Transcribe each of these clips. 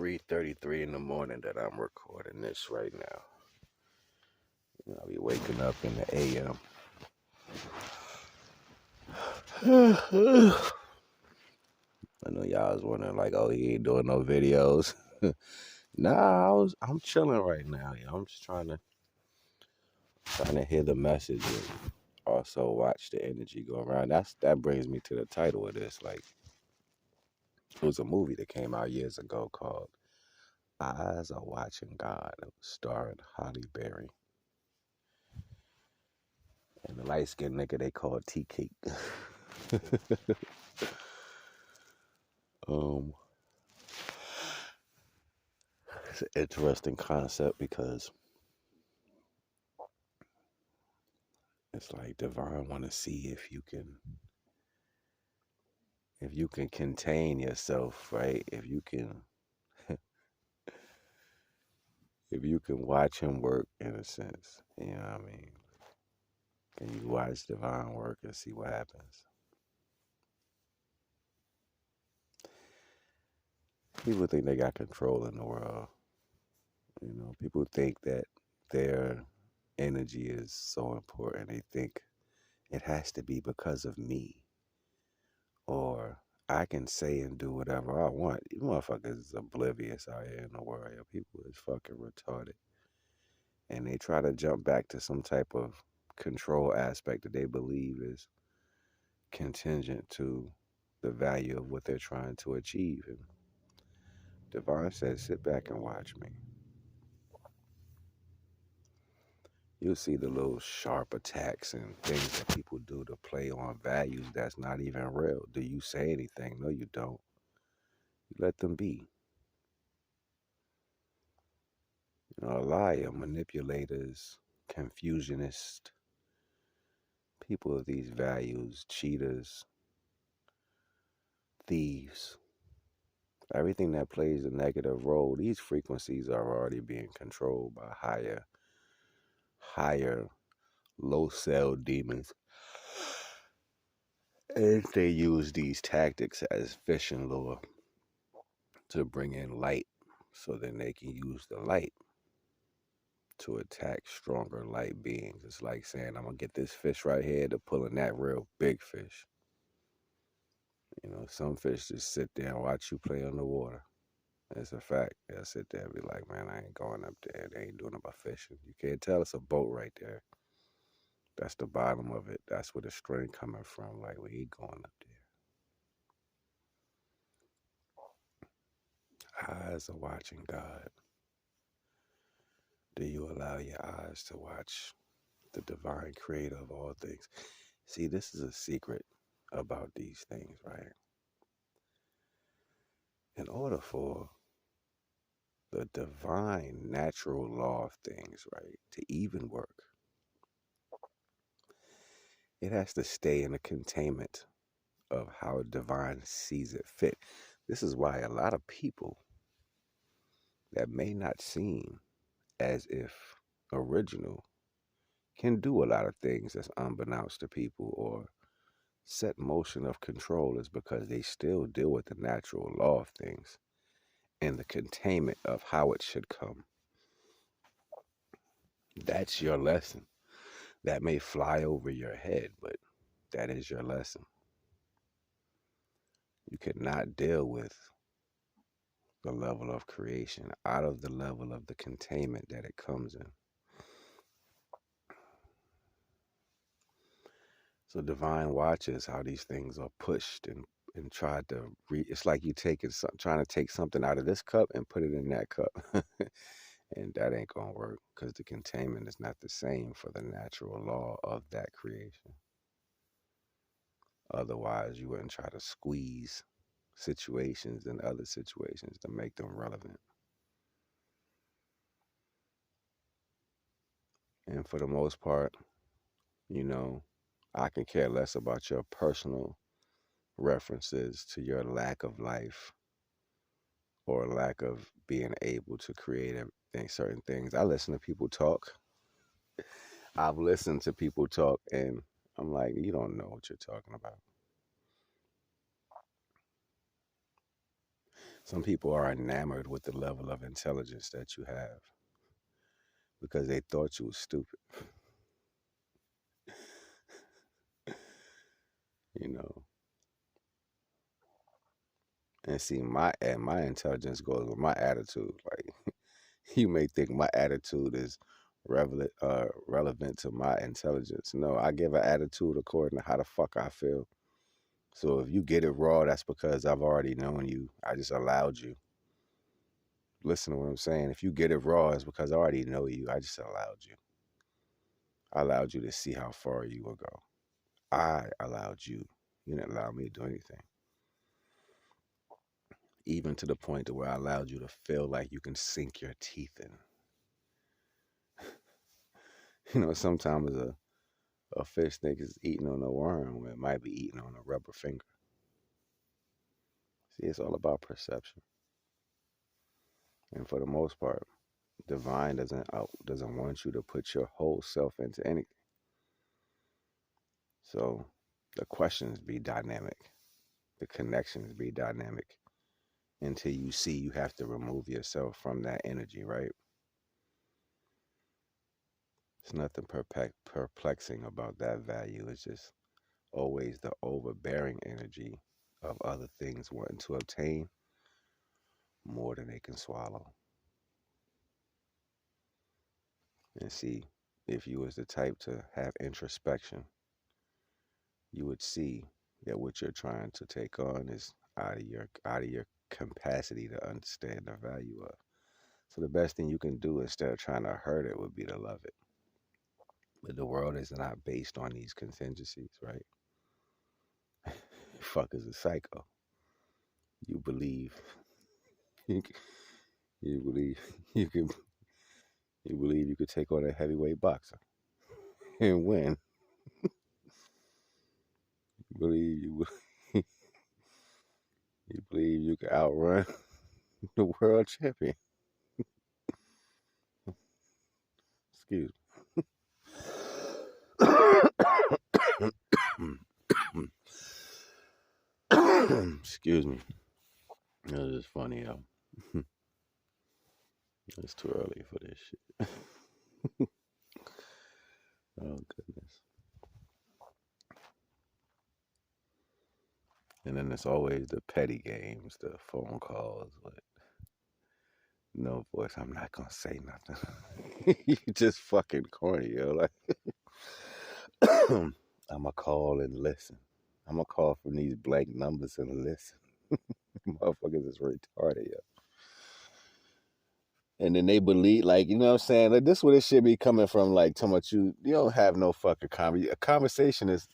3:33 in the morning that I'm recording this right now. I'll be waking up in the AM. I know y'all was wondering like, oh, he ain't doing no videos. Nah, I'm chilling right now. I'm just trying to hear the message and also watch the energy go around. That brings me to the title of this. Like, it was a movie that came out years ago called Eyes Are Watching God. It was starring Holly Berry. And the light skinned nigga they called T Cake. It's an interesting concept because it's like divine want to see if you can contain yourself, right? If you can watch him work in a sense, you know what I mean? Can you watch divine work and see what happens? People think they got control in the world. People think that their energy is so important. They think it has to be because of me. Or I can say and do whatever I want. You motherfuckers is oblivious out here in the world. People is fucking retarded. And they try to jump back to some type of control aspect that they believe is contingent to the value of what they're trying to achieve. And Divine says, sit back and watch me. You'll see the little sharp attacks and things that people do to play on values that's not even real. Do you say anything? No, you don't. You let them be. Liar, manipulators, confusionists, people of these values, cheaters, thieves, everything that plays a negative role, these frequencies are already being controlled by higher, low cell demons. And they use these tactics as fishing lure to bring in light so then they can use the light to attack stronger light beings. It's like saying, I'm going to get this fish right here to pulling that real big fish. Some fish just sit there and watch you play on the water. It's a fact. They'll sit there and be like, man, I ain't going up there. They ain't doing about fishing. You can't tell it's a boat right there. That's the bottom of it. That's where the string coming from. Like, we ain't going up there. Eyes are watching God. Do you allow your eyes to watch the divine creator of all things? See, this is a secret about these things, right? In order for the divine natural law of things, right, to even work, it has to stay in the containment of how divine sees it fit. This is why a lot of people that may not seem as if original can do a lot of things that's unbeknownst to people or set motion of control is because they still deal with the natural law of things and the containment of how it should come. That's your lesson. That may fly over your head, but that is your lesson. You cannot deal with the level of creation out of the level of the containment that it comes in. So divine watches how these things are pushed and tried to it's like you trying to take something out of this cup and put it in that cup. And that ain't gonna work because the containment is not the same for the natural law of that creation. Otherwise, you wouldn't try to squeeze situations and other situations to make them relevant. And for the most part, I can care less about your personal references to your lack of life or lack of being able to create certain things. I listen to people talk. I've listened to people talk and I'm like, you don't know what you're talking about. Some people are enamored with the level of intelligence that you have because they thought you was stupid, you know. And see, my intelligence goes with my attitude. Like you may think my attitude is relevant to my intelligence. No, I give an attitude according to how the fuck I feel. So if you get it raw, that's because I've already known you. I just allowed you. Listen to what I'm saying. If you get it raw, it's because I already know you. I just allowed you. I allowed you to see how far you will go. I allowed you. You didn't allow me to do anything. Even to the point to where I allowed you to feel like you can sink your teeth in. You know, sometimes a fish thinks it's eating on a worm when it might be eating on a rubber finger. See, it's all about perception. And for the most part, divine doesn't want you to put your whole self into anything. So the questions be dynamic, the connections be dynamic until you see you have to remove yourself from that energy, right? It's nothing perplexing about that value. It's just always the overbearing energy of other things wanting to obtain more than they can swallow. And see, if you was the type to have introspection, you would see that what you're trying to take on is out of your capacity to understand the value of. So the best thing you can do instead of trying to hurt it would be to love it. But the world is not based on these contingencies, right? Fuck is a psycho. You believe you, you believe you can you believe you could take on a heavyweight boxer and win. You believe you believe you can outrun the world champion. Excuse me. Excuse me. That is funny, yo. It's too early for this shit. Oh goodness. And then it's always the petty games, the phone calls with no voice. I'm not gonna say nothing. You just fucking corny, yo. Like I'ma call and listen. I'ma call from these blank numbers and listen. Motherfuckers is retarded, yo. And then they believe, like, you know what I'm saying? Like, this is where this shit be coming from, like, talking about you don't have no fucking conversation. A conversation is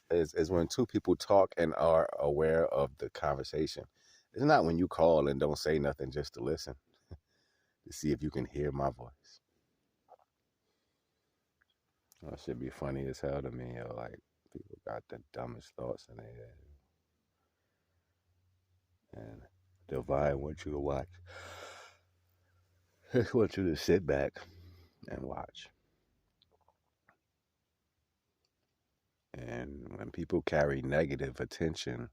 when two people talk and are aware of the conversation. It's not when you call and don't say nothing just to listen, to see if you can hear my voice. That should be funny as hell to me, yo. Like, people got the dumbest thoughts in their head. And Divine wants you to watch. Just want you to sit back and watch. And when people carry negative attention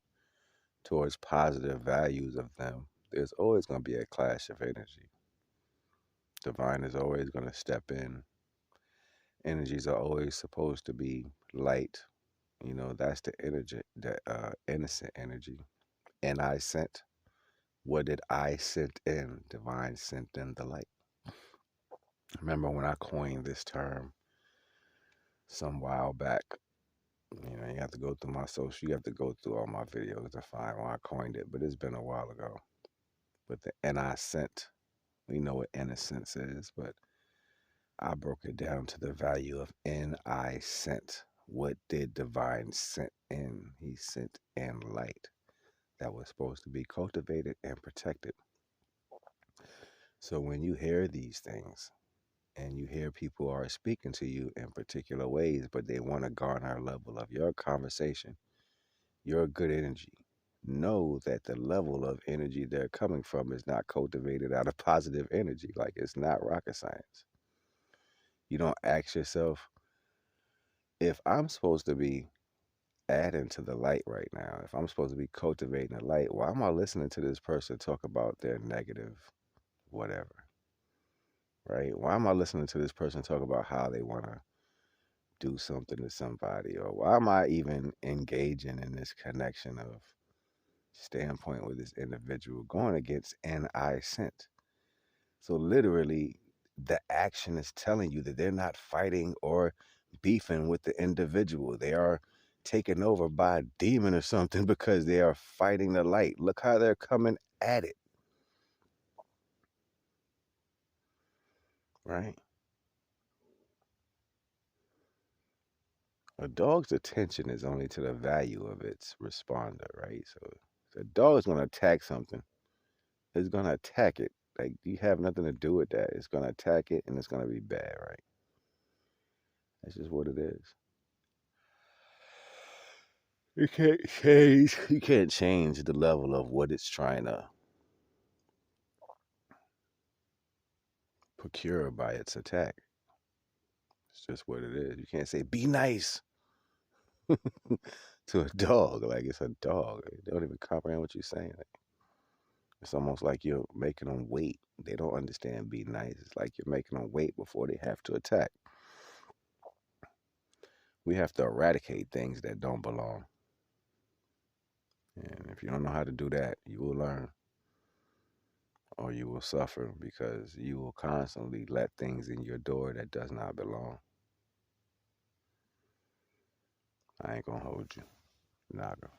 towards positive values of them, there's always going to be a clash of energy. Divine is always going to step in. Energies are always supposed to be light. You know, that's the energy, the innocent energy. And I sent. What did I sent in? Divine sent in the light. Remember when I coined this term some while back? You know, you have to go through my social, you have to go through all my videos to find when I coined it, but it's been a while ago. But the innocent, we know what innocence is, but I broke it down to the value of I sent. What did divine sent in? He sent in light that was supposed to be cultivated and protected. So when you hear these things and you hear people are speaking to you in particular ways, but they want to garner a level of your conversation, your good energy, know that the level of energy they're coming from is not cultivated out of positive energy. Like, it's not rocket science. You don't ask yourself, if I'm supposed to be adding to the light right now, if I'm supposed to be cultivating the light, why am I listening to this person talk about their negative whatever, right? Why am I listening to this person talk about how they want to do something to somebody? Or why am I even engaging in this connection of standpoint with this individual going against an I sent? So literally, the action is telling you that they're not fighting or beefing with the individual. They are taken over by a demon or something because they are fighting the light. Look how they're coming at it, right? A dog's attention is only to the value of its responder, right? So if a dog's going to attack something, it's going to attack it. Like, you have nothing to do with that. It's going to attack it and it's going to be bad, right? That's just what it is. You can't change the level of what it's trying to procure by its attack. It's just what it is. You can't say be nice to a dog. Like, it's a dog. They don't even comprehend what you're saying. It's almost like you're making them wait. They don't understand be nice. It's like you're making them wait before they have to attack. We have to eradicate things that don't belong. And if you don't know how to do that, you will learn or you will suffer because you will constantly let things in your door that does not belong. I ain't gonna hold you. NAGA.